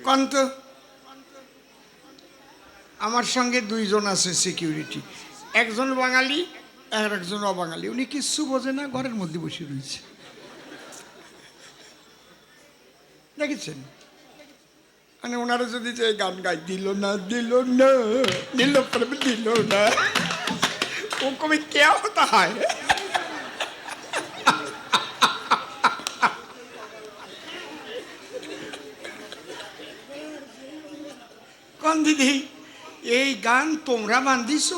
কন্ত আমার সঙ্গে দুইজন আছে সিকিউরিটি, একজন বাঙালি আর একজন অবাঙালি। উনি কিচ্ছু বোঝে না, ঘরের মধ্যে বসে রয়েছে। দেখেছেন? মানে ওনারা যদি যে গান গাই, দিল না দিল না দিল দিল না, ও কবি কে হতা হয়। কোন দিদি এই গান তোমরা বান্ধিস?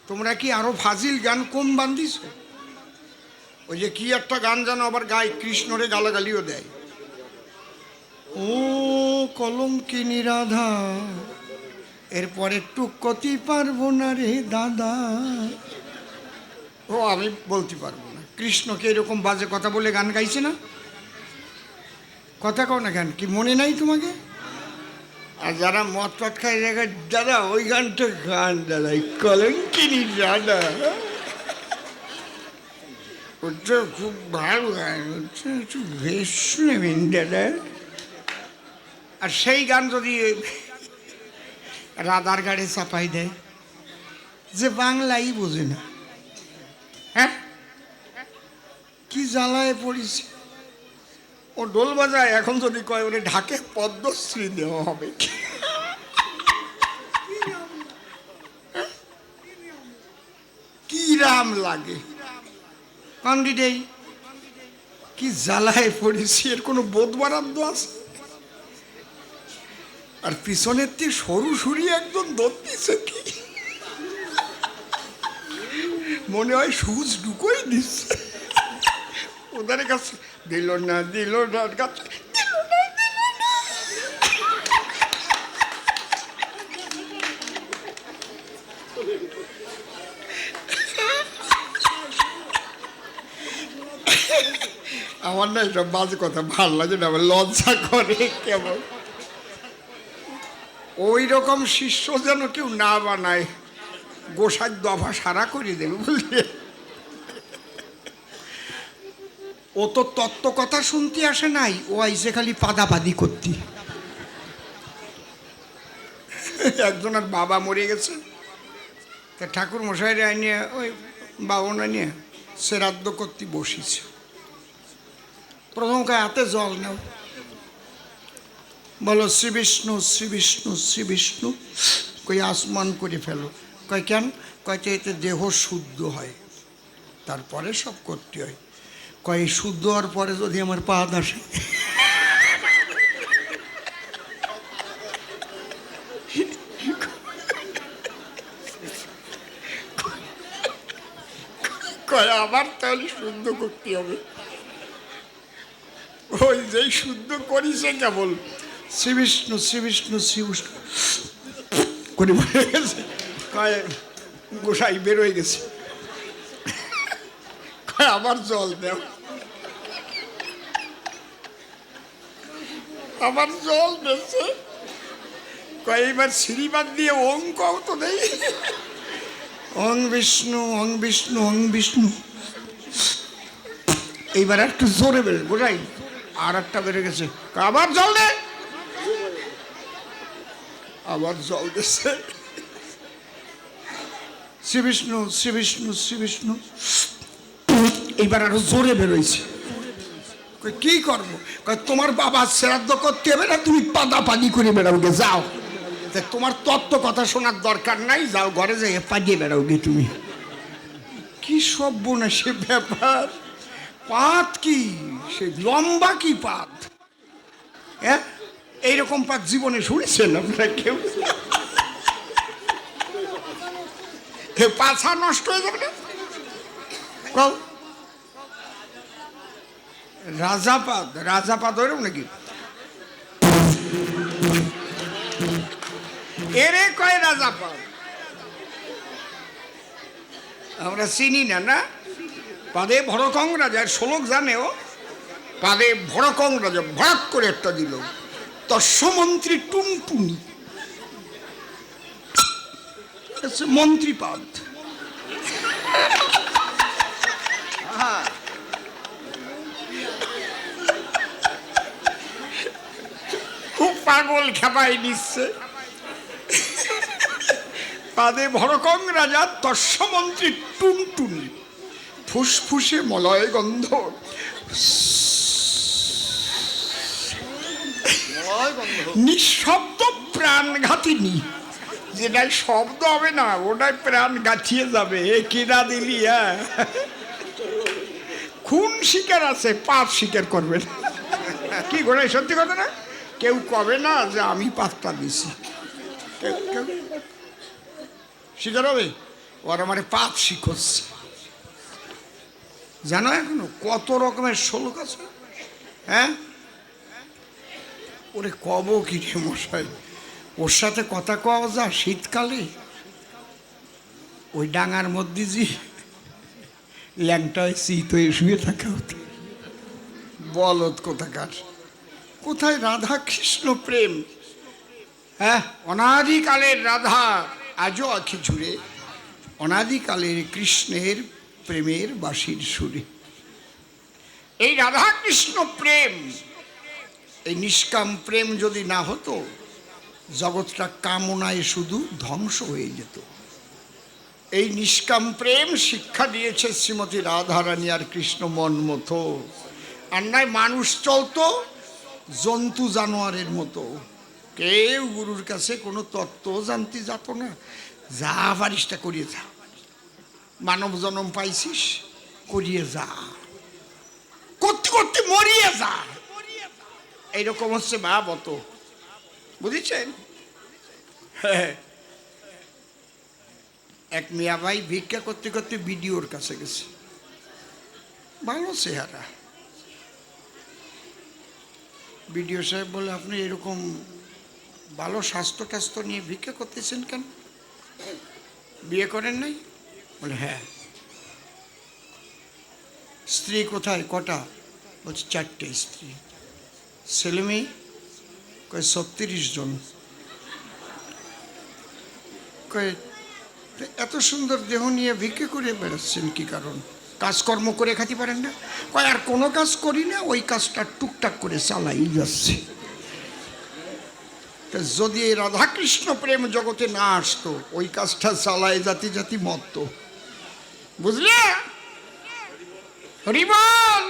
তোমরা কি আরো ফাজিল গান কম বান্ধিস? ওই যে কি একটা গান জানো আবার গায়, কৃষ্ণরে গালাগালিও দেয়। ও কলঙ্কিনী রাধা, এরপরে টুক কতি পারবো না রে দাদা। ও আমি বলতে পারবো না। কৃষ্ণকে এরকম বাজে কথা বলে গান গাইছে না? কথা কও না গান কি মনে নাই তোমাকে? আর যারা মদ টদ খাই দেখা, দাদা ওই গানটা গান দাদা, কলঙ্কিনী রাধা, ওটা খুব ভালো গান, ওটা একটু বেশ নেবেন দাদা। আর সেই গান যদি রাধার গাড়ি চাপাই দেয়, যে বাংলাই বোঝে না, হ্যাঁ কি জ্বালায় পড়েছে। ও ডোল বাজায়, এখন যদি কয় ওরে ঢাকে পদ্মশ্রী দেওয়া হবে। কি রাম লাগে কান্দিডেই, কি জ্বালায় পড়েছি, এর কোনো বোধ বরাদ্দ আছে? আর পিছনের দিয়ে সরু সরি একজন ধরতেছে, কি মনে হয় সুচ ঢুকোই দিচ্ছে ওদের কাছে। দিল না দিল না কাছে, আমার না এটা বাজে কথা ভাল লাগে না, আমার লজ্জা করে কেমন। ওই রকম শিষ্য যেন কেউ না বানায়, গোসাই দফা সারা করে দেবে বুঝলি। ও তো তত্ত্ব কথা শুনতে আসে নাই, ও আইসে খালি পাদাপাদি করতি। একজনের বাবা মরে গেছে, তা ঠাকুর মশাইরে আনিয়ে ওই বাবনা নিয়ে শ্রাদ্ধ করতে বসিছে। প্রথম কয় হাতে জল নাও, বলো শ্রী বিষ্ণু শ্রী বিষ্ণু শ্রী বিষ্ণু, কই আসমান করে ফেলো। কয় কেন? কয়তে এতে দেহ শুদ্ধ হয়, তারপরে সব করতে হয়। কয় শুদ্ধ হওয়ার পরে যদি আমার পাদ আসে, কয় আবার তাহলে শুদ্ধ করতে হবে। ওই যেই শুদ্ধ করিছে কেবল শ্রী বিষ্ণু শ্রী বিষ্ণু শ্রী বিষ্ণু করে বলে গেছে। কয় গোসাই বেরোয় গেছে, কয় আবার জল দেও, আবার জল দিয়েছে। কয় এইবার শ্রীবাদ দিয়ে ওং কও তো নেই, ওং বিষ্ণু ওং বিষ্ণু ওং বিষ্ণু। এইবার একটু জোরে বেরো গোসাই, আর একটা বেড়ে গেছে, আবার জল দে, আবার জল দিচ্ছে। শ্রী বিষ্ণু শ্রী বিষ্ণু শ্রী বিষ্ণু, এইবার আরো জোরে বেরোইছে। কি করবো? তোমার বাবা শ্রাদ্ধ করতে হবে না, তুমি পাদা পাদি করে বেড়াওগে, যাও। তোমার তত্ত্ব কথা শোনার দরকার নাই, যাও ঘরে যাই পাদিয়ে বেড়াওগে তুমি। কি সভ্য না সে ব্যাপার। পাত কি সে লম্বা কি পাত, হ্যাঁ এইরকম পাত জীবনে শুনেছেন আপনারা কেউ? পাছা নষ্ট হয়ে যাবে না। রাজাপাদ, রাজাপাদ ওইরকম নাকি? এরে কয় রাজাপাদ, আমরা চিনি না। না পাদে ভরকং রাজার শ্লোক জানে ও, পাদে ভরকং রাজা ভরাক করে একটা দিল, তস্যমন্ত্রী টুনটুনি, মন্ত্রীপাদ। খুব পাগল খেপাই নিচ্ছে। পাদে ভরকং রাজা তস্যমন্ত্রী টুনটুনি, ফুসফুসে মলয় গন্ধ, নিঃশব্দ প্রাণঘাতিনী। যেটাই শব্দ হবে না ওটাই প্রাণ গাছিয়ে যাবে। এ কিনা দিলি, খুন শিকার আছে, পাপ স্বীকার করবে না। কি করে সত্যি কথা না? কেউ কবে না যে আমি পাপটা দিছি, স্বীকার হবে? ওরা মানে পাপ শিখছে। জানো এখনো কত রকমের শ্লোক আছে। হ্যাঁ, ওরে কব কি রে মশাই, ওর সাথে কথা কওয়া যা শীতকালে ওই ডাঙার মধ্যে যে ল্যাংটায় শীত হয়ে শুয়ে থাকা হতো। বলদ কোথাকার, কোথায় রাধা কৃষ্ণ প্রেম? হ্যাঁ, অনাদিকালের রাধা আজও আঁখি জুড়ে, অনাদিকালের কৃষ্ণের প্রেমের বাঁশির সুরে। এই রাধা কৃষ্ণ প্রেম, এই নিষ্কাম প্রেম যদি না হতো, জগৎটা কামনায় শুধু ধ্বংস হয়ে যেত। এই নিষ্কাম প্রেম শিক্ষা দিয়েছে শ্রীমতী রাধারানী আর কৃষ্ণ মনমতো। আর নয় মানুষ চলতো জন্তু জানোয়ারের মতো। কেউ গুরুর কাছে কোনো তত্ত্ব জানতে যেত না। যা পারিসটা করিয়ে যা, মানব জন্ম পাইছিস করিয়ে যা, করতে করতে মরিয়ে যা। এইরকম হচ্ছে ভাবত, বুঝেছেন? হ্যাঁ, এক মিয়া ভাই ভিক্ষা করতে করতে বিডিওর কাছে গেছে, ভালো চেহারা। বিডিও সাহেব বলে, আপনি এরকম ভালো স্বাস্থ্য টাস্থ্য নিয়ে ভিক্ষা করতেছেন কেন? বিয়ে করেন নাই? বলে হ্যাঁ। স্ত্রী কোথায়, কটা? বলছে 4টে স্ত্রী। ছেলে মেয়ে? কয় 36 জন। কয় এত সুন্দর দেহ নিয়ে ভিক্ষে করে বেড়াচ্ছেন কি কারণ? কাজকর্ম করে খাতে পারেন না? কয় আর কোনো কাজ করি না, ওই কাজটা টুকটাক করে চালাই যাচ্ছে। যদি এই রাধাকৃষ্ণ প্রেম জগতে না আসতো, ওই কাজটা চালায় জাতি জাতি মরত। বুঝলে? হরিবল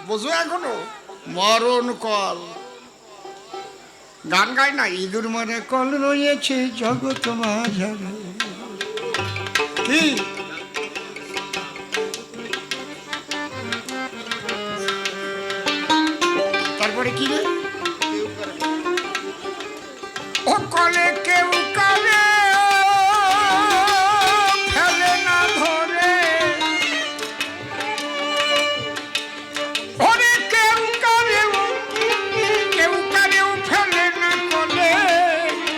বোঝো এখনো? মরণ কল গান গায় না, ইঁদুর মারা কল রয়েছে জগৎ মাঝারে। কি তারপরে কি রে? ও কলে কেউ কালে ফেলে না ধরে, ওরে কেউ কালেও ফেলে না কলে।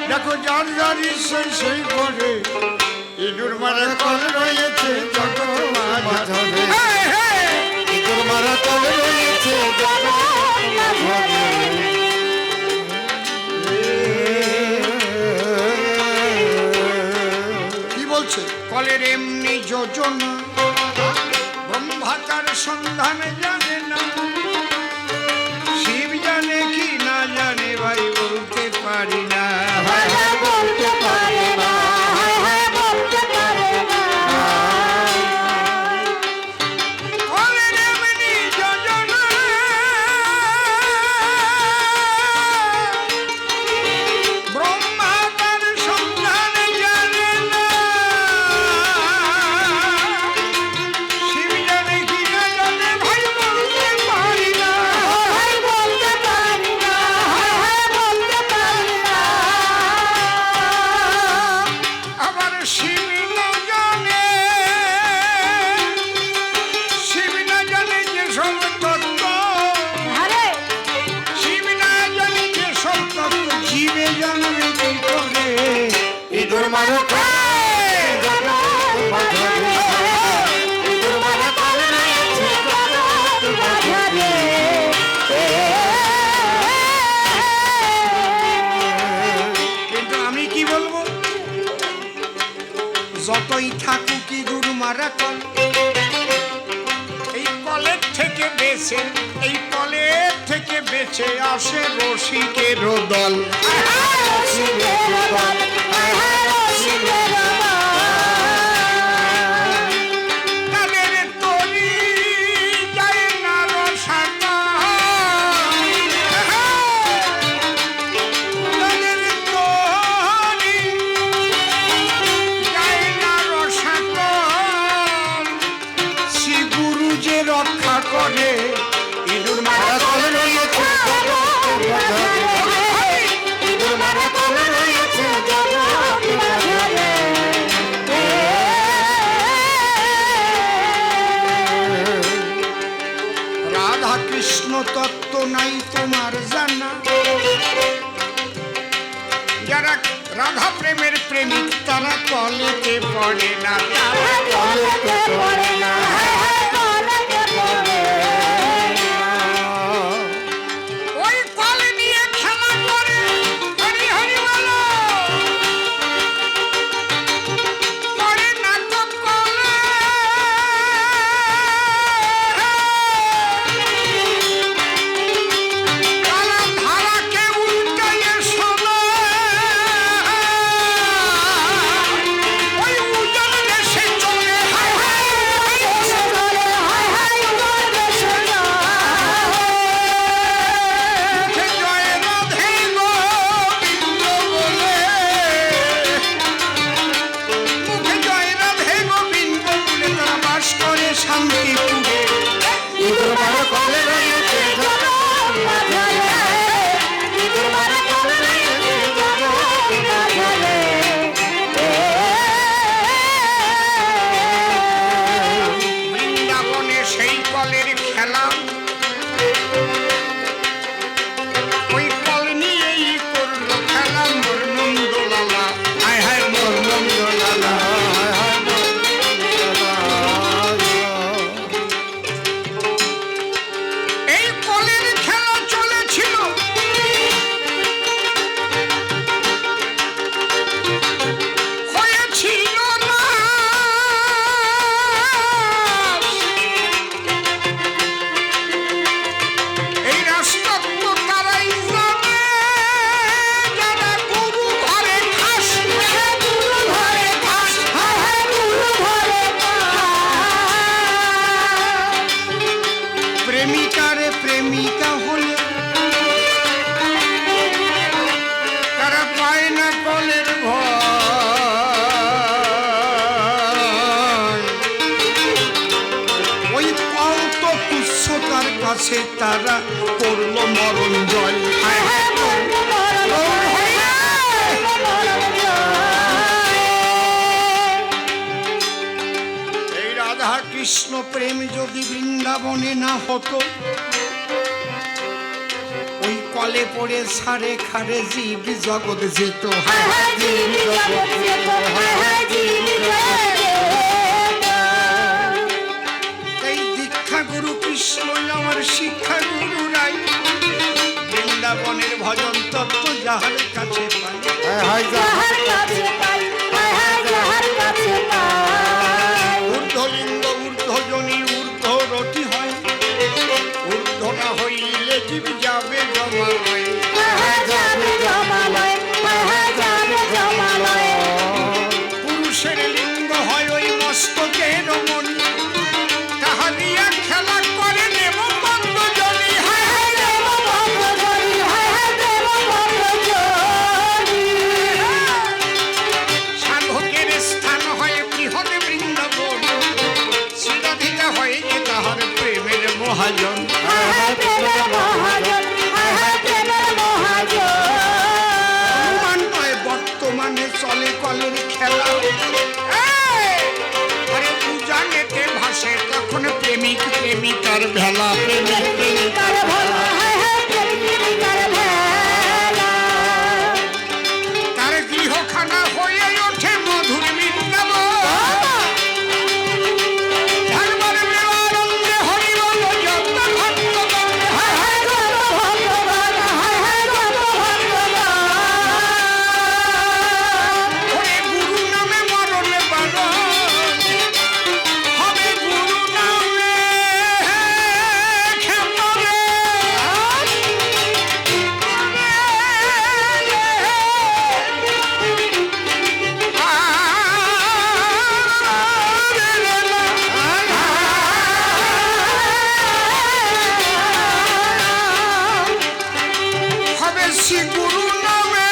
দেখো যার যার ইচ্ছে সেই করে, ইঁদুর মারা কল রয়েছে জগৎ মাঝারে। ইঁদুর মারা কল রয়েছে জগৎ মাঝারে। কি বলছে? কলের এমনি যোজনা, ব্রহ্মা তার সন্ধান জানে না। শিব জানে কি না জানে ভাই বলতে পারি না। যতই থাকুক ইঁদুর মারা কল, এই কলের থেকে বেছে, এই কলের থেকে বেঁচে আসে রসিকের দল। তাদের তরি যায় না রসাতা, তাদের তরি যায় না রসাতা। শ্রী গুরু যে রক্ষা করে, ইঁদুর মারা কল রয়েছে, ইঁদুর মারা কল রয়েছে। রাধা কৃষ্ণ তত্ত্ব নাই তোমার জানা, যারা রাধা প্রেমের প্রেমিক তারা কলেতে পড়ে না, তারা কলেতে পড়ে না। ওই কল নিয়ে খেলা করে, হরি হরি বলো, পড়ে না তো কলে। কালা ধারাকে উল্টাইয়ে শোনো, ওই উজান দেশে চলে, হায় হায় দেশে চলে, হায় হায় উজান দেশে চলে। মুখে জয় রাধে গোবিন্দ বলে, মুখে জয় রাধে গোবিন্দ বলে তারা বাস করে শান্তিপুরে। ইঁদুর মারা কলে রয়েছে জগৎ মাঝারে, ইঁদুর মারা কলে রয়েছে জগৎ মাঝারে। বৃন্দাবনে সেই কলের খেলা, ওই কল নিয়েই করলো খেলা মোর নন্দলালা, হায় হায় মোর নন্দলালা, হায় হায় মোর নন্দলালা। এই কলের খেলা চলেছিল হয়েছিল না, এই রাষ্ট্রত্ব তারাই জানে, যারা গুরু ঘরে খাস, গুরু ঘরে খাস, হায় হায় গুরু ঘরে খাস। প্রেমিকারে প্রেমিকা হলে তারা পায় না কলের ভয়, ওই কল তো তুচ্ছ তার কাছে, তারা করলো মরণ জয়, হায় হায় মরণ জয়। এই রাধা কৃষ্ণ প্রেম যদি বৃন্দাবনে না হতো, ওই কলে পড়ে সারে খারে জীব জগৎ যেত, হায় হায় জীব জগৎ যেত, হায় হায় জীব জগৎ যেত। এই দীক্ষা গুরু কৃষ্ণ আমার শিক্ষা গুরু রাই, বৃন্দাবনের ভজন তত্ত্ব যাহার কাছে পাই, যাহার কাছে পাই, যাহার কাছে পাই। ঊর্ধ্বলিঙ্গ ঊর্ধ্বজনী ঊর্ধ্ব রতি হয়, ঊর্ধ্ব না হইলে জীব যাবে জমালয়, যাবে জমালয়, যাবে জমালয়। পুরুষের লিঙ্গ হয় ওই মস্তকের মণি, তাহা দিয়া খেলা করে নেব বন্ধ জনি, হায় হায় দেব বন্ধ জনি, হায় হায় দেব বন্ধ জনি। সাধকের স্থান হয় বৃহৎ বৃন্দাবন, শ্রীরাধিকা হয় যে তাহার প্রেমের মহাজন, হায় হায় প্রেমের মহাজন, হায় হায় প্রেমের মহাজন। অনুমান নয় বর্তমানে চলে কলের খেলা, আরে পূজানেতে ভাসে তখন প্রেমিক প্রেমিকার ভেলা, প্রেমিক প্রেমিকার ভেলা, হায় হায় প্রেমিকার ভেলা। তার গৃহখানা হয়ে ওঠে মধুর বৃন্দাবন, ধর্মের মেলানন্দে হরি বল যত ভক্তগণ, হায় হায় যত ভক্তগণ, হায় হায় যত ভক্তগণ। ওরে গুরু নামে মরণে বারণ, হবে গুরু নামে আসি গুরু নামে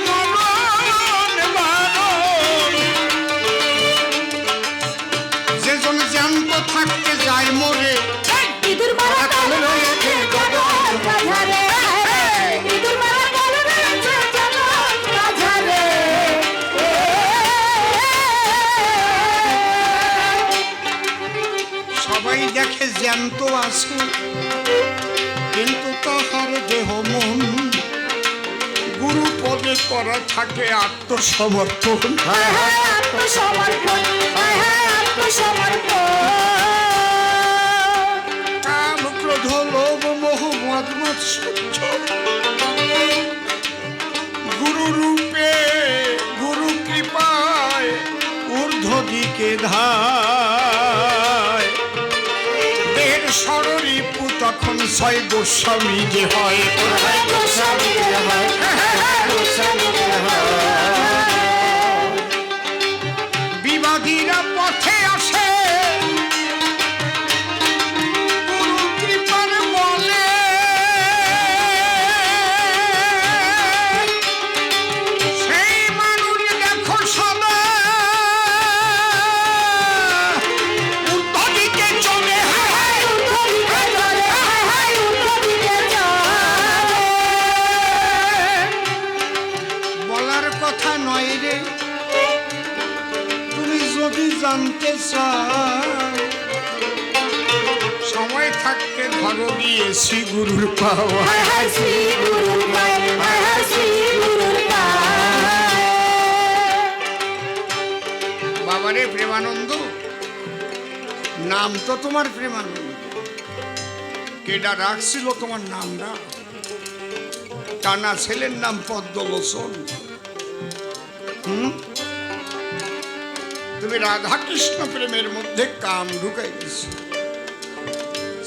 মরণ বারণ। যেজন জ্যান্ত থাকতে যায় মরে, ইঁদুর মারা কাল রয়েছে জগৎ বাজারে, ইঁদুর মারা কাল রয়েছে জগৎ বাজারে। সবাই দেখে জ্যান্ত আছে, কিন্তু তাহার দেহ মন গুরু পদে করা থাকে আত্মসমর্পণ। হায় হায় আত্মসমর্পণ, হায় হায় আত্মসমর্পণ। কাম ক্রোধ লোভ মোহ মদ মাৎসর্য গুরু রূপে গুরু কৃপায় ঊর্ধ্ব দিকে ধায়। দেহের ষড়রিপু তখন ছয় গোস্বামী যে হয়, হায় গোস্বামী যে হয়, হায় গোস্বামী যে হয়। বিবাদীরা পথে আসে গুরু কৃপার বলে। সেই মানুষ দেখো সদা ঊর্ধ্ব দিকে চলে। হায় ঊর্ধ্ব দিকে চলে, হায় হায় ঊর্ধ্ব দিকে চলে। বলার কথা নয় রে, তুমি যদি জানতে চাও সময় থাকতে ধরো গিয়েছি গুরুর পাওয়া। হায় হায় শ্রী গুরুর পায়ে, হায় হায় শ্রী গুরুর পায়ে। বাবারে প্রেমানন্দ, নাম তো তোমার প্রেমানন্দ, কেডা রাখছিল তোমার নামটা? টানা ছেলের নাম পদ্মলোচন। তুমি রাধা কৃষ্ণ প্রেমের মধ্যে কাম ঢুকাই দিছো।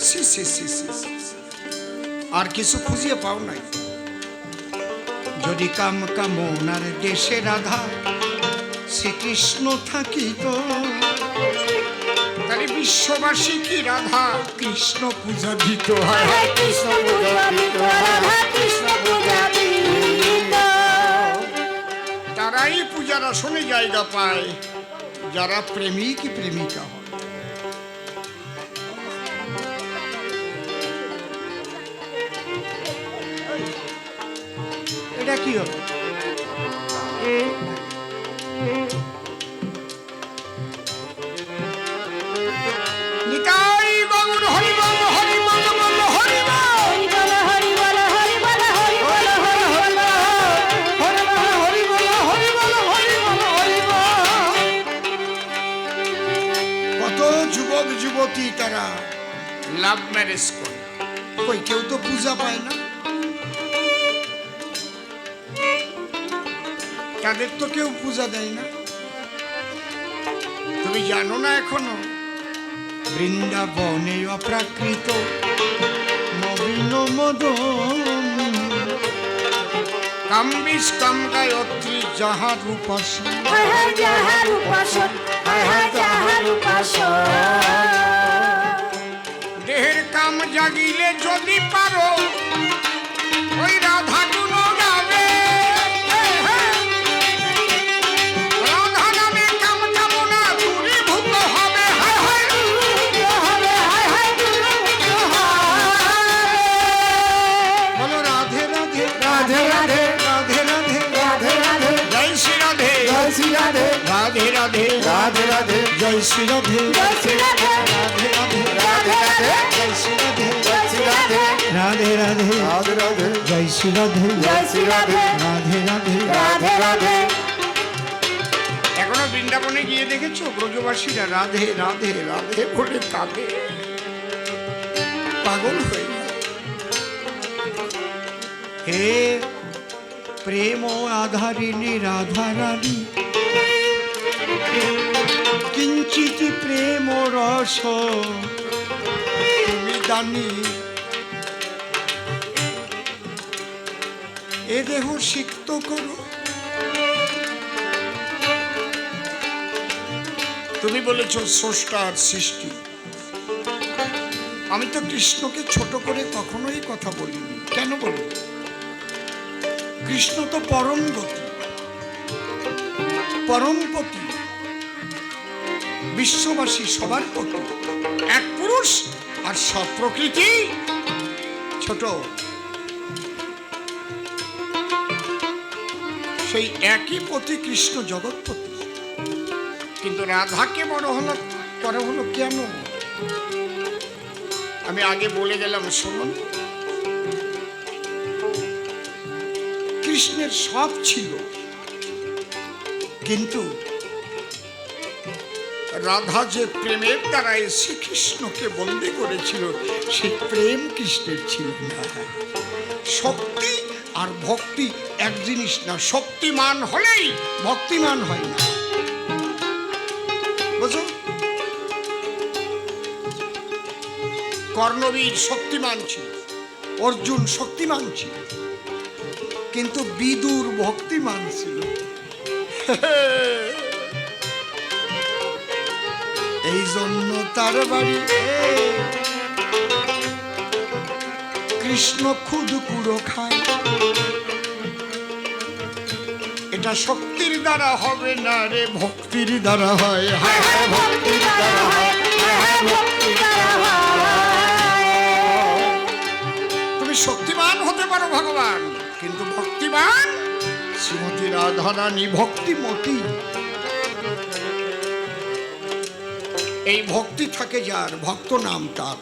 সি সি সি সি সি। আর কিছু খুঁজিয়ে পাও নাই? যদি কাম কামনার দেশে রাধা শ্রীকৃষ্ণ থাকিত, তাহলে বিশ্ববাসী কি রাধা কৃষ্ণ পূজা দিত? হায় হায় কৃষ্ণ পূজা দিত, রাধা কৃষ্ণ পূজা দিত। তারাই পূজার আসনে জায়গা পায় যারা প্রেমিক প্রেমিকা হয়। এটা কি হবে? নিতাই গৌর হরি বল, হরি বল বল, হরি বল। হরি বল, হরি বল, হরি বল, হরি বল, হরি বল। হরি বল, হরি বল, হরি বল, হরি বল। কত যুবক যুবতী তারা লাভ ম্যারেজ করে, কই কেউ তো পূজা পায় না, তাদের তো কেউ পূজা দেয় না। তুমি জানো না এখনো বৃন্দাবনে অপ্রাকৃত নবীন মদন কাম্বিস কাম গায়ত্রী যাহার উপাসন। হায় হায় যাহার উপাসন, হায় হায় যাহার উপাসন। দেহের কাম জাগিলে যদি পারো ওই রাধা গুণ গাবে। রাধা নামে কাম কামনা দূরীভূত হবে। হায় হায় হবে, হায় হায় দুর্লভ হবে। বলো রাধে রাধে রাধে রাধে, রাধে রাধে রাধে রাধে, জয় শ্রী রাধে জয় শ্রী রাধে, রাধে রাধে রাধে রাধে, জয় শ্রী রাধে জয় শ্রী রাধে, রাধে রাধে রাধে রাধে, জয় শ্রী রাধে জয় শ্রী রাধে, রাধে রাধে রাধে রাধে, জয় শ্রী রাধে জয় শ্রী রাধে, রাধে রাধে। রাধে রাধে। এখনো বৃন্দাবনে গিয়ে দেখেছো ব্রজবাসীরা রাধে রাধে রাধে বলে কাঁদে, পাগল হয়ে যায়। হে প্রেম আধারিণী রাধা রানী, কিঞ্চিত প্রেম রস তুমি দানি। এ দেহ সিক্ত করো। তুমি বলেছ স্রষ্টার সৃষ্টি, আমি তো কৃষ্ণকে ছোট করে কখনোই কথা বলিনি। কেন বলি? কৃষ্ণ তো পরম গতি, পরমপতি, বিশ্ববাসী সবার পতি, এক পুরুষ আর সব প্রকৃতি ছোট। সেই একই পতি কৃষ্ণ জগৎপতি, কিন্তু রাধাকে বড় হলো কেন? আমি আগে বলে গেলাম, শুনুন। কৃষ্ণের সব ছিল, কিন্তু রাধা যে প্রেমের দ্বারাই শ্রীকৃষ্ণকে বন্দী করেছিল, সেই প্রেম কৃষ্ণের ছিল না। শক্তি আর ভক্তি এক জিনিস না। শক্তিমান হলেই ভক্তিমান হয় না, বুঝো? কর্ণবীর শক্তিমান ছিল, অর্জুন শক্তিমান ছিল, কিন্তু বিদুর ভক্তিমান ছিল। এই জন্য তার বাড়ি কৃষ্ণ খুদ কুড়ো খায়। এটা শক্তির দ্বারা হবে না রে, ভক্তির দ্বারা হয়। ভক্তির দ্বারা হয়, ভক্তির দ্বারা হয়। তুমি শক্তিমান হতে পারো ভগবান, কিন্তু ভক্তিমান শ্রীমতী রাধারানী ভক্তিমতী। এই ভক্তি থাকে যার, ভক্ত নাম তার।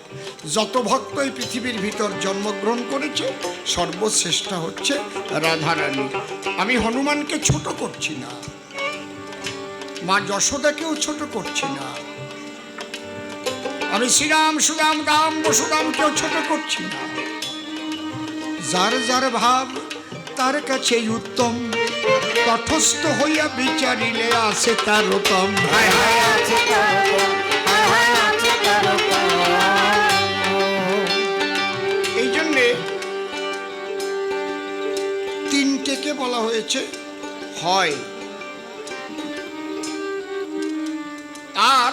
যত ভক্ত এই পৃথিবীর ভিতর জন্মগ্রহণ করেছে, সর্বশ্রেষ্ঠ হচ্ছে রাধারানী। আমি হনুমানকে ছোট করছি না, মা যশোদাকেও ছোট করছি না, আমি শ্রীরাম সুদাম দাম বসুদামকেও ছোট করছি না। যার যার ভাব তার কাছেই উত্তম, তটস্থ হইয়া বিচারিলে আছে তার উত্তম। এই জন্যে তিনটেকে বলা হয়েছে হয়, আর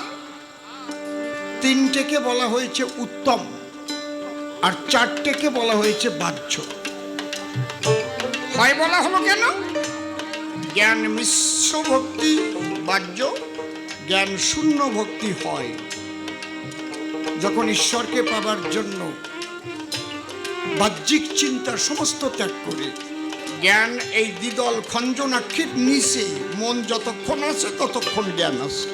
তিনটেকে বলা হয়েছে উত্তম, আর চারটেকে বলা হয়েছে বাহ্য। হয় বলা হলো কেন? জ্ঞান মিশ্র ভক্তি বাহ্য, জ্ঞান শূন্য ভক্তি হয়। যখন ঈশ্বরকে পাবার জন্য বাহ্যিক চিন্তার সমস্ত ত্যাগ করে জ্ঞান এই দ্বিদল খঞ্জনাক্ষীর নিচে মন যতক্ষণ আছে ততক্ষণ জ্ঞান আছে।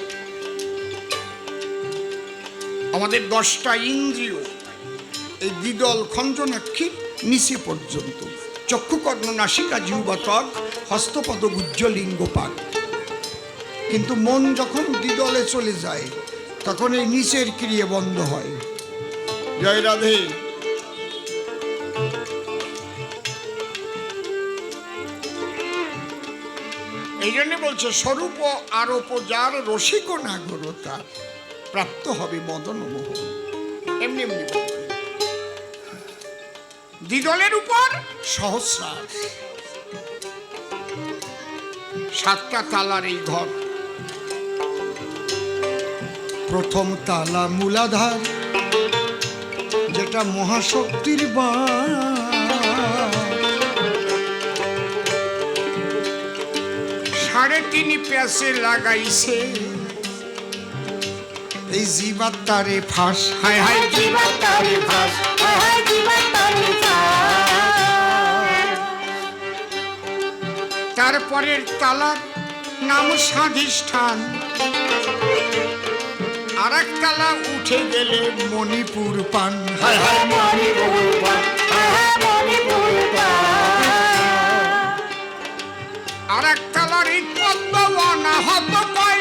আমাদের 10টা ইন্দ্রিয় এই দ্বিদল খঞ্জনাক্ষীর নিচে পর্যন্ত, চক্ষু কর্ণ নাসিকা জিহ্বা ত্বক হস্তপদ গুজ্জ লিঙ্গ পাক। কিন্তু মন যখন দ্বিদলে চলে যায়, তখন এই নিচের ক্রিয়া বন্ধ হয়। জয় রাধে। এই জন্য বলছে, স্বরূপ আরোপ যার রসিক নাগর তার প্রাপ্ত হবে মদন মোহন। এমনি এমনি দ্বিদলের উপর সহস্রার, 7টা তালার এই ঘর। প্রথম তালা মূলাধার, যেটা মহাশক্তির বাণ। 3.5 প্যাসে লাগাইছে এই জীবাত্মারে ফাঁস। হায় হায় জীবাত্মারে ফাঁস, হায় জীবাত্মারে ফাঁস। তারপরের তালার নাম স্বাধিষ্ঠান, আর এক তালা উঠে গেলে মণিপুর পান। হায় হায় মণিপুর পান, হায় মণিপুর পান। আর এক তালার এই পদ্মবনা হত পাই,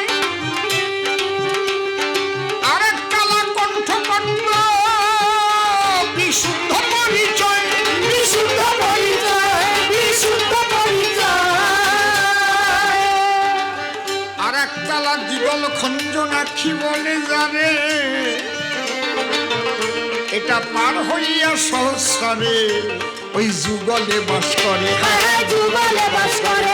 আর এক তালা কণ্ঠকণ্ড বিশুদ্ধ পরিচয়। বিশুদ্ধ পরিচয়, বিশুদ্ধ পরিচয়। আর এক তালা দ্বিদল খঞ্জনাক্ষী বলে জানে, এটা পার হইয়া সহস্রারে ওই যুগলে বাস করে। হায় যুগলে বাস করে।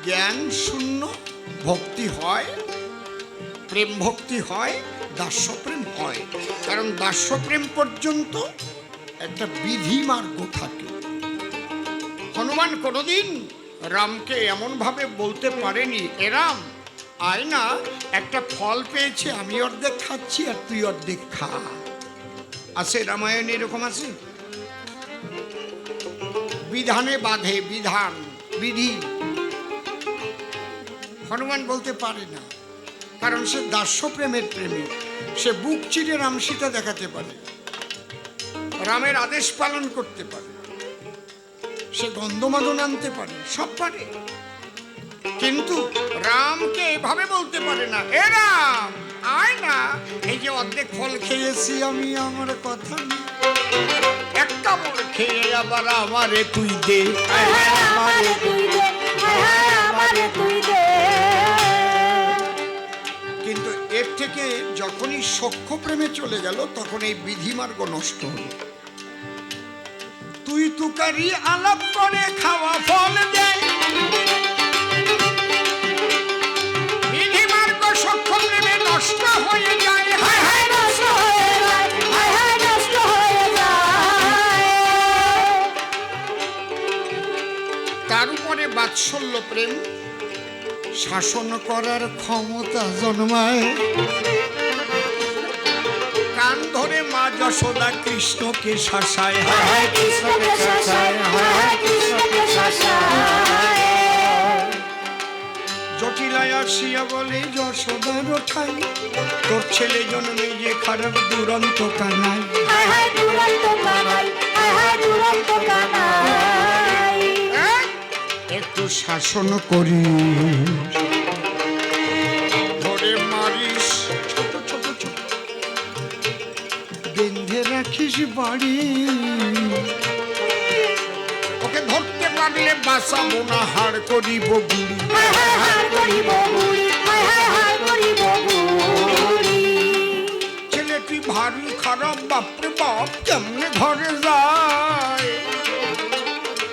জ্ঞান শূন্য ভক্তি হয়, প্রেম ভক্তি হয়, দাস্যপ্রেম হয়। কারণ দাস্যপ্রেম পর্যন্ত একটা বিধিমার্গ থাকে। হনুমান কোনোদিন রামকে এমনভাবে বলতে পারেনি, এ রাম আয় না, একটা ফল পেয়েছি, আমি অর্ধেক খাচ্ছি আর তুই অর্ধেক খা। আছে রামায়ণে এরকম আছে? বিধানে বাঁধে বিধান, বিধি। হনুমান বলতে পারে না, কারণ সে দাস্যপ্রেমের প্রেমী। সে বুক চিরে রাম সীতা দেখাতে পারে, রামের আদেশ পালন করতে পারে, সে গন্ধমাদন আনতে পারে, সব পারে। কিন্তু রামকে এভাবে বলতে পারে না, এ রাম আয় না, এই যে অর্ধেক ফল খেয়েছি আমি, আমার কথা নেই, একটা বল খেয়ে আবার আমারে তুই দে, আমারে তুই দে, আমারে তুই দে। কিন্তু এর থেকে যখনই সখ্য প্রেমে চলে গেল, তখন এই বিধিমার্গ নষ্ট হলো। তুই তুকারি আলাপ করে খাওয়া ফল দেয়, বিধিমার্গ সখ্য প্রেমে নষ্ট হয়ে যায়। হায় হায় নষ্ট হয়ে যায়, নষ্ট হয়ে যায়। তার উপরে বাৎসল্য প্রেম, শাসন করার ক্ষমতা জন্মায়। কান ধরে মা যশোদা কৃষ্ণকে শাসায়, হায় হায় কৃষ্ণকে শাসায়, কৃষ্ণকে শাসায়। জটিলায় আসিয়া বলে যশোদার ঠাই, তোর ছেলে জন্মে যে খারাপ দুরন্ত কানাই, দুরন্ত কানাই, দুরন্ত কানাই। একটু শাসন করি, ধরে মারিস, ছোট ছোট ছোট বেঁধে রাখিস বাড়ি, ওকে ধরতে পারলে বাঁচাবো না, হাড় করিব গুলি, হাড় করিব গুলি, হাড় করিব গুলি। ছেলেটি ভারী খারাপ, বাপরে বাপ, কেমনে ঘরে যায়,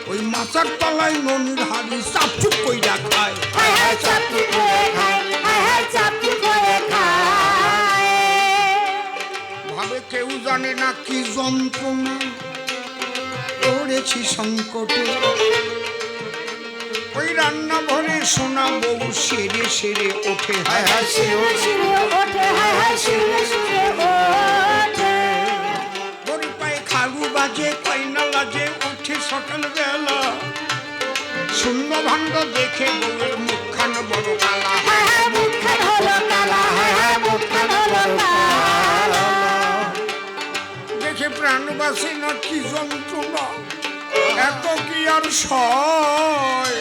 ওই মাথার তলায় ননির হাড়ি চাপচুপ কইরা খায়, চাপচুপ করে খায়, চাপচুপ করে খায়। ভাবে কেউ জানে না কি যন্ত্রণা পড়েছি সংকটে, ওই রান্না ঘরে সোনা বউ সেরে সেরে ওঠে, হায় হায় শিরে শিরে ওঠে, শিরে শিরে ওঠে। গরু পায়ে খালু বাজে, কয়না লাজে, ওঠে সকাল বেলা, শূন্য ভাণ্ড দেখে বউয়ের মুখখান বড় কালা, মুখখান হলো কালা, মুখখান হলো কালা। দেখে প্রাণ বাসে না, কি যন্ত্রণা, এত কি আর সয়,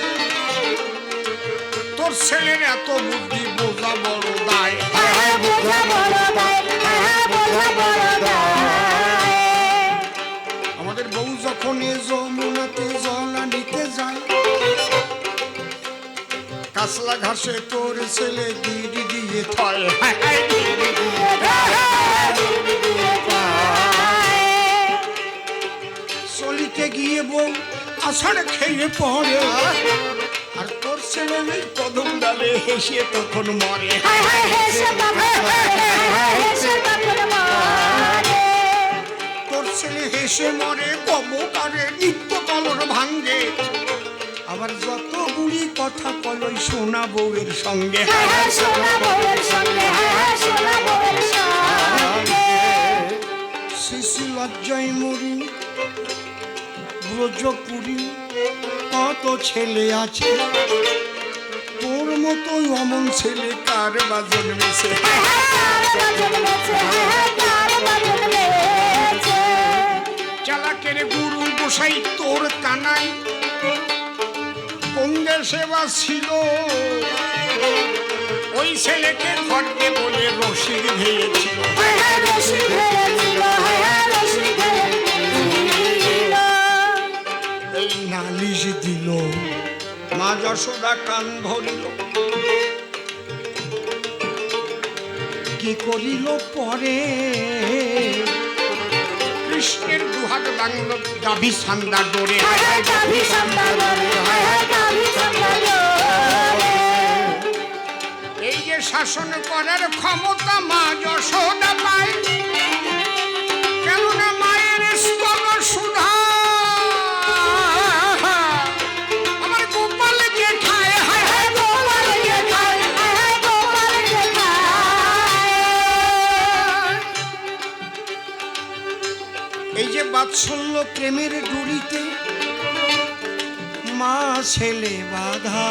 তোর ছেলের এত বুদ্ধি, বোঝা বড় দায়, বোঝা বড় দায়, বোঝা বড় দায়। আমাদের বউ যখন এ যমুনাতে জল আনিতে যায়, কাসলা ঘাসে তোর ছেলে গিরি দিয়ে থয়, চলিতে গিয়ে বউ আষাঢ় খেয়ে পড়ে, আর তোর ছেলে ওই কদম ডালে হেসে তখন মরে, তোর ছেলে হেসে মরে, কবকারে নিত্য কলর ভাঙ্গে, আবার যত বুড়ি কথা কলই সোনা বউয়ের সঙ্গে, শিশু লজ্জায় মরি, ব্রজপুরী কত ছেলে আছে, তোর মতো অমন ছেলে কার বা জন্মেছে, চালাকের গুরু গোসাই তোর কানাই, কোন দেশে বা ছিল, ওই ছেলেকে ধরতে বলে রশি ভেয়েছিল, এই নালিশ দিল, মা যশোদা কান ধরিল, কি করিল পরে, কৃষ্ণের দুহাত বাংল দাবি সান্দা ডোরে, এই যে শাসন করার ক্ষমতা মা যশোদা পায়, কেননা মায়ের স্তন সুধা আমার গোপাল যে খায়। হায় হায় গোপাল যে খায়, হায় হায় গোপাল যে খায়। এই যে বাৎসল্য প্রেমের ডুরিতে মা ছেলে বাধা,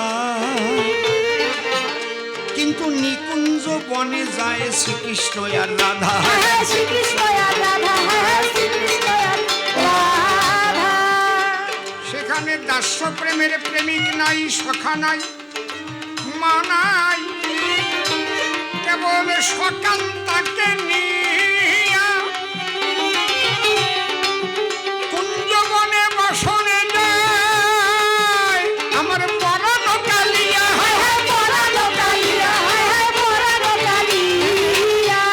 কিন্তু নিকুঞ্জ বনে যায় শ্রীকৃষ্ণ আর রাধা। হ্যাঁ শ্রীকৃষ্ণ আর রাধা, হ্যাঁ শ্রীকৃষ্ণ আর রাধা। সেখানে দাস্য প্রেমের প্রেমিক নাই, সখা নাই, মা নাই, কেবল সকান্তাকে নিয়া কুঞ্জবনে বসনে যায় আমার পরাণ কালিয়া। হায় হায় পরাণ কালিয়া, হায় হায় পরাণ কালিয়া।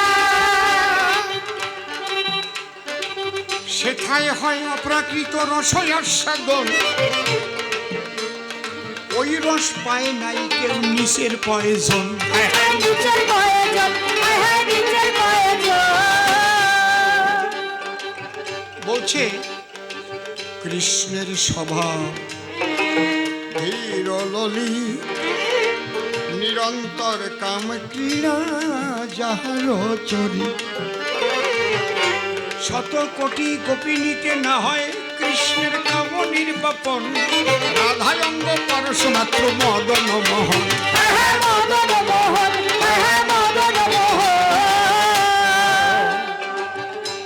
সেথায় হয় অপ্রাকৃত রসয়াস্বাদন, ওই রস পায় নাই কেউ নিচের পয়জন। হায় হায় নিচের প্রয়োজন, হায় হায় নিচের প্রয়োজন। বলছে কৃষ্ণের স্বভাব ধীর ললি, নিরন্তর কাম ক্রীড়া যাহার চরি। শত কোটি গোপিনীতে না হয় কৃষ্ণের কাম নির্বাপন, রাধায় অঙ্গ পরশ মাত্র মদন মোহন। হায় হায় মদন মোহন, হায় হায় মদন মোহন।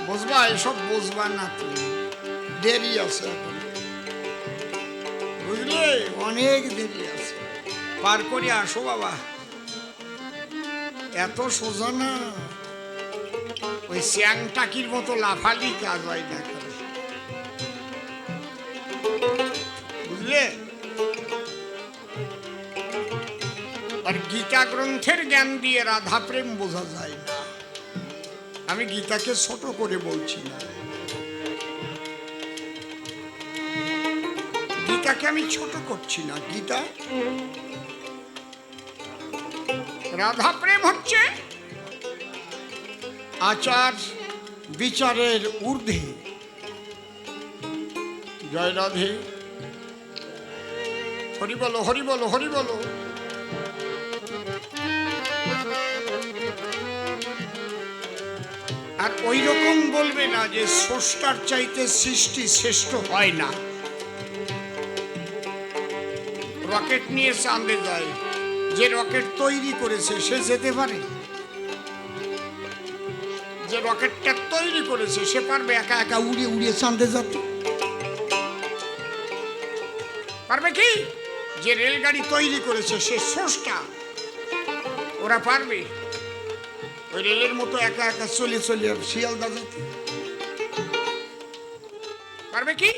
বুঝবা এসব বুঝবা না, তুমি দেরি আছে এখন, বুঝলে অনেক দেরি আছে, পার করে আসো বাবা। এত সোজা না, ওই শ্যাং টাকির মতো লাফালি কাজ হয় না, বুঝলে। আর গীতা গ্রন্থের জ্ঞান দিয়ে রাধা প্রেম বোঝা যায় না। আমি গীতাকে ছোট করে বলছি না, গীতাকে আমি ছোট করছি না। গীতা রাধা প্রেম হচ্ছে আচার বিচারের ঊর্ধ্বে। জয় রাধে, হরি বলো হরি বলো হরি বলো। আর ওই রকম বলবে না যে স্রষ্টার চাইতে সৃষ্টি শ্রেষ্ঠ হয় না। রকেট নিয়ে চাঁদে যায়, যে রকেট তৈরি করেছে সে যেতে পারে? যে রকেটটা তৈরি করেছে সে পারবে একা একা উড়িয়ে উড়িয়ে চাঁদে যেতে? পারবে কি? যে রেলগাড়ি তৈরি করেছে সে স্রষ্টা, ওরা পারবে ওই রেলের মতো একা একা চলে চলে শিয়ালদা যেতে? পারবে কি?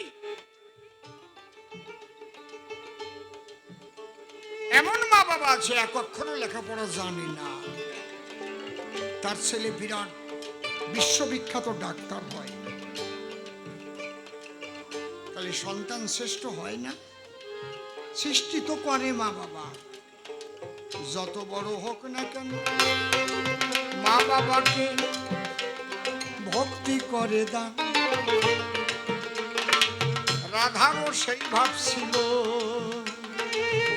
এমন মা বাবা আছে এক অক্ষরও লেখাপড়া জানে না, তার ছেলে বিরাট বিশ্ববিখ্যাত ডাক্তার হয়, তাহলে সন্তান শ্রেষ্ঠ হয় না? সৃষ্টি তো করে মা বাবা, যত বড় হোক না কেন মা বাবাকে ভক্তি করে দান। রাধারও সেই ভাব ছিল,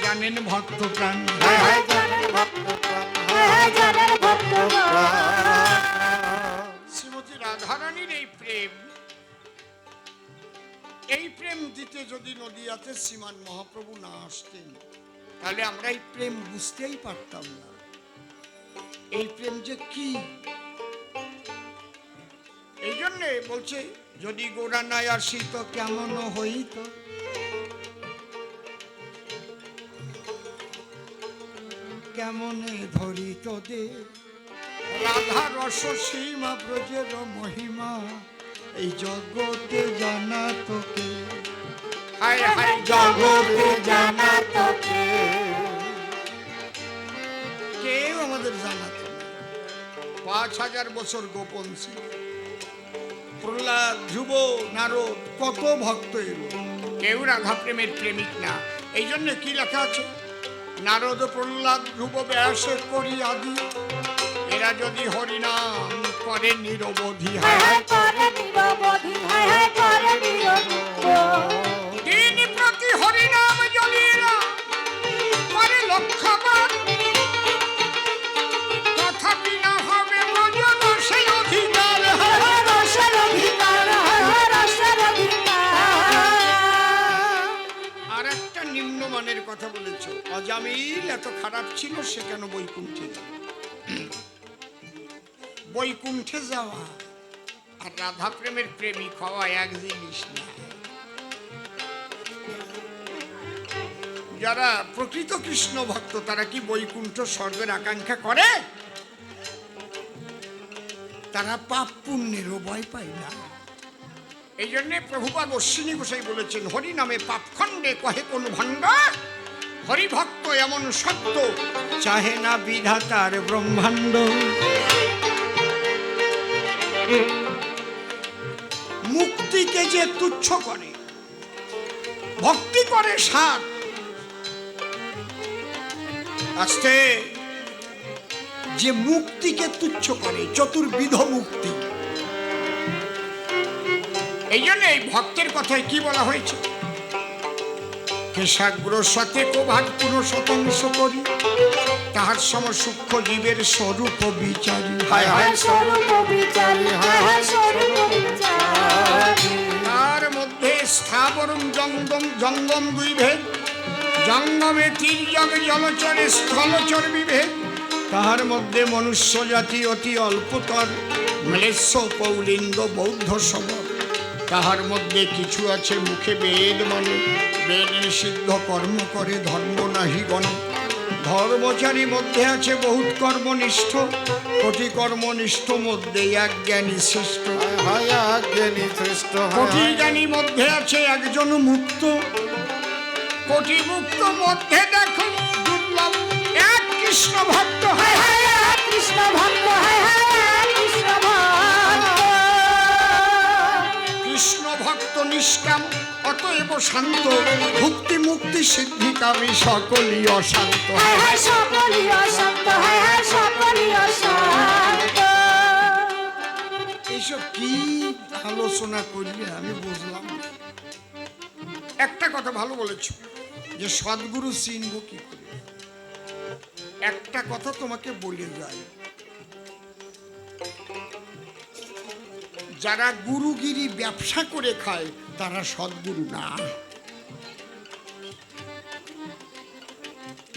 জানেন ভক্ত প্রাণ। হায় হায় জানের ভক্ত প্রাণ, হায় হায় জানের ভক্ত প্রাণ। শ্রীমতী রাধারানীর এই প্রেম, এই প্রেম দিতে যদি নদিয়াতে শ্রীমান মহাপ্রভু না আসতেন তাহলে আমরা এই প্রেম বুঝতেই পারতাম না। এই প্রেম যে কি, এই জন্যে বলছে যদি গোড়া নাই আসিত কেমন হইত, কেমনে ধরিত দে রাধা রস সীমা ব্রজের মহিমা, এই জগতে জানা তোকে। হায় হায় জগতে জানা তোকে, কেউ আমাদের জানাতো না। 5000 বছর গোপন ছিল। প্রহ্লাদ, ধ্রুব, নারদ কত ভক্ত এলো, কেউ রাধা প্রেমের প্রেমিক না। এই জন্য কি লেখা আছে? নারদ প্রহ্লাদ ধ্রুব ব্যাস করি আদি, এরা যদি হরিনাম করে নিরবধি, করে নিরবধি, করে নিরবধি, দিন প্রতি হরিনাম যদি এরা করে লক্ষবার, তথাপি না হবে ব্রজ রসের অধিকার। রসের অধিকার, রসের অধিকার। আর একটা নিম্নমানের কথা বলেছ, অজামিল এত খারাপ ছিল সে কেন বৈকুণ্ঠে গেল? বৈকুণ্ঠে যাওয়া আর রাধা প্রেমের প্রেমিক হওয়া এক জিনিস না। যারা প্রকৃত কৃষ্ণ ভক্ত তারা কি বৈকুণ্ঠ স্বর্গের আকাঙ্ক্ষা করে? তারা পাপ পুণ্যেরও ভয় পায় না। এই জন্যে প্রভুপাদ অশ্বিনী গোসাই বলেছেন, হরি নামে পাপ খণ্ডে কহে কোন ভণ্ড, হরিভক্ত এমন সত্য চাহে না বিধাতার ব্রহ্মাণ্ড। মুক্তিকে যে তুচ্ছ করে, ভক্তি করে সাত আস্তে, যে মুক্তিকে তুচ্ছ করে, চতুর্বিধ মুক্তি। এই জন্য এই ভক্তের কথায় কি বলা হয়েছে, কেশাগ্র সাথে কোভাগ পুরো শতাংশ করি, তাহার সম সূক্ষ্ম জীবের স্বরূপ বিচারী। হায় হায় স্বরূপ বিচারী, স্বরূপ বিচারী। তার মধ্যে স্থাবরম জঙ্গম, জঙ্গম দুই ভেদ, জঙ্গমে তির্যক জলচরে স্থলচর বিভেদ, তাহার মধ্যে মনুষ্য জাতি অতি অল্পতর, ম্লেচ্ছ পৌলিঙ্গ বৌদ্ধ সবর, তাহার মধ্যে কিছু আছে মুখে বেদ মানে, বেদ নিষিদ্ধ কর্ম করে ধর্ম নাহি গণে, ধর্মচারী মধ্যে আছে বহুত কর্মনিষ্ঠ, কোটি কর্মনিষ্ঠ মধ্যে এক জ্ঞানী শ্রেষ্ঠ। কোটি জ্ঞানী মধ্যে আছে একজন মুক্ত, কোটি মুক্ত মধ্যে দেখো দুর্লভ এক কৃষ্ণ ভক্ত। কৃষ্ণ ভক্ত, কৃষ্ণ ভক্ত। কৃষ্ণ ভক্ত নিষ্কাম অতএব শান্ত, ভক্তি মুক্তি সিদ্ধিকামী সকলই অশান্ত। সকলই অশান্ত, সকলই অশান্ত। এইসব কি আলোচনা করলে আমি বুঝলাম না। একটা কথা ভালো বলেছ যে সদ্গুরু চিনব কি করে। একটা কথা তোমাকে বলে যায়, যারা গুরুগিরি ব্যবসা করে খায় তারা সদ্গুরু না।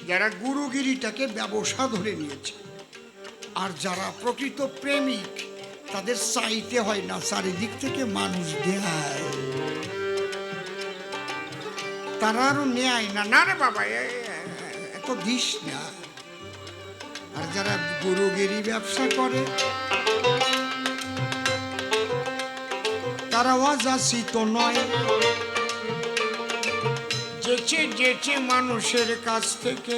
যারা গুরুগিরিটাকে ব্যবসা ধরে নিয়েছে, আর যারা প্রকৃত প্রেমিক তাদের চাইতে হয় না, চারিদিক থেকে মানুষ দেয়, তারা আরো নেয় না, না রে বাবা এত দিস না। আর যারা গুরুগিরি ব্যবসা করে তারা অযাচিত নয়, যেচে যেচে মানুষের কাছ থেকে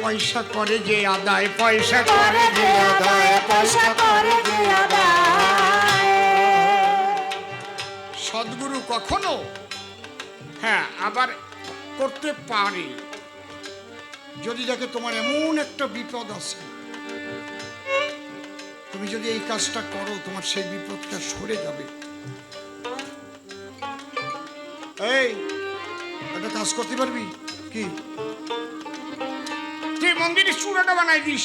পয়সা করে যে আদায়, পয়সা করে যে আদায়, পয়সা করে যে আদায়। সদ্গুরু কখনো হ্যাঁ আবার করতে পারে, যদি দেখে তোমার এমন একটা বিপদ আছে, তুমি যদি এই কাজটা করো তোমার সেই বিপদটা সরে যাবে। এই একটা কাজ করতে পারবি কি, তুই মন্দিরের চূড়াটা বানাই দিস।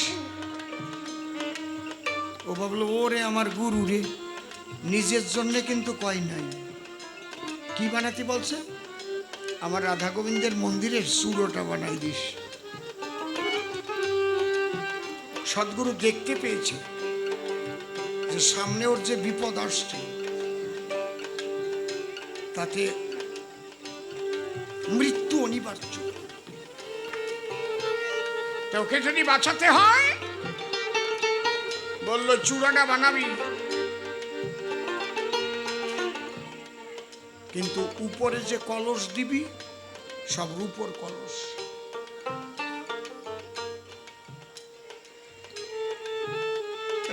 ও ভাবলো ওরে আমার গুরু রে, নিজের জন্য কিন্তু কয় নাই, কি বানাতে বলছে, আমার রাধা গোবিন্দের মন্দিরের চূড়াটা বানাই দিস। সদ্গুরু দেখতে পেয়েছে যে সামনে ওর যে বিপদ আসছে তাতে মৃত্যু অনিবার্য, তোকে যদি বাঁচাতে হয় বলল চূড়াটা বানাবি, কিন্তু উপরে যে কলস দিবি সব রূপোর কলস।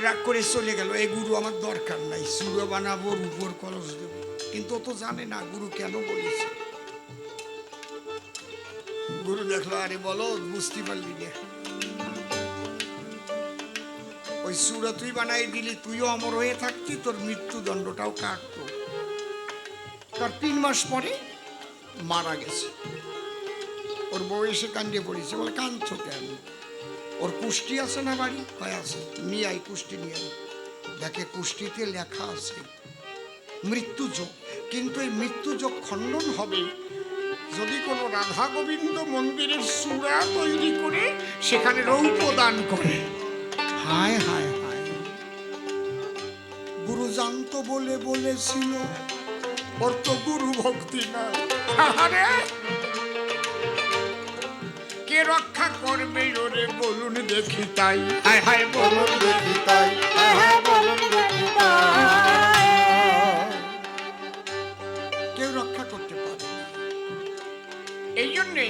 রাগ করে চলে গেল, এই গুরু আমার দরকার নাই, চূড়া বানাবো রূপোর কলস দেবো। কিন্তু ও তো জানে না গুরু কেন বলেছে। গুরু দেখলো, আরে বলো বুঝতে পারলি না, ওই সুরা তুই বানাই দিলি, তুইও অমর হয়ে থাকতি, তোর মৃত্যুদণ্ডটাও কাটতো। তার 3 মাস পরে মারা গেছে। ওর বউ এসে কান্দিয়ে পড়েছে, বলে কাঁদছো কেন? ওর কুষ্টি আছে না বাড়ি? কয় আছে। নিয়ে আই, কুষ্টি নিয়ে আই। দেখে কুষ্টিতে লেখা আছে মৃত্যুযোগ, কিন্তু এই মৃত্যুযোগ খণ্ডন হবে যদি কোনো রাধা গোবিন্দ মন্দিরের চূড়া তৈরি করে সেখানে রৌপ্য দান করে। হায় হায় হায়, গুরু জানতো বলে বলেছিল, ওর তো গুরু ভক্তি না। আরে কে রক্ষা করবে ওরে বলুন দেখি তাই, হায় হায় বলুন দেখি তাই, হায় হায় বলুন দেখি তাই। কেউ রক্ষা করতে পারে না। এই জন্যে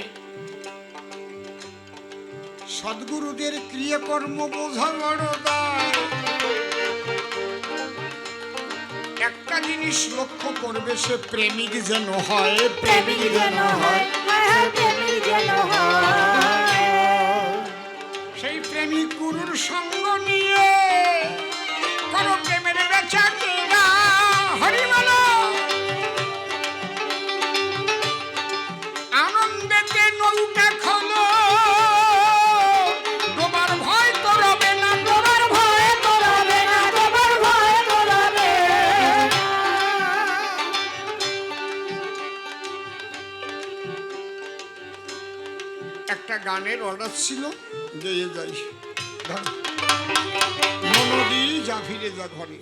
সদ্গুরুদের ক্রিয়াকর্ম বোঝা বড় দায়। একটা জিনিস লক্ষ্য করবে, সে প্রেমিক যেন হয়, প্রেমিক যেন হয়, হায় হায় প্রেমিক যেন হয়। সেই প্রেমিক গুরুর সঙ্গ নিয়ে করো প্রেমের বেচা কেনা। হরি বলো, আনন্দেতে নৌকা খোলো, ডোবার ভয় তো রবে না, তোমার ভয় তো রবে না, তোমার ভয় তো রবে না। একটা গানের অর্ডার ছিল, গেয়ে যাই। মনোদি যা ফিরে যা ঘরে।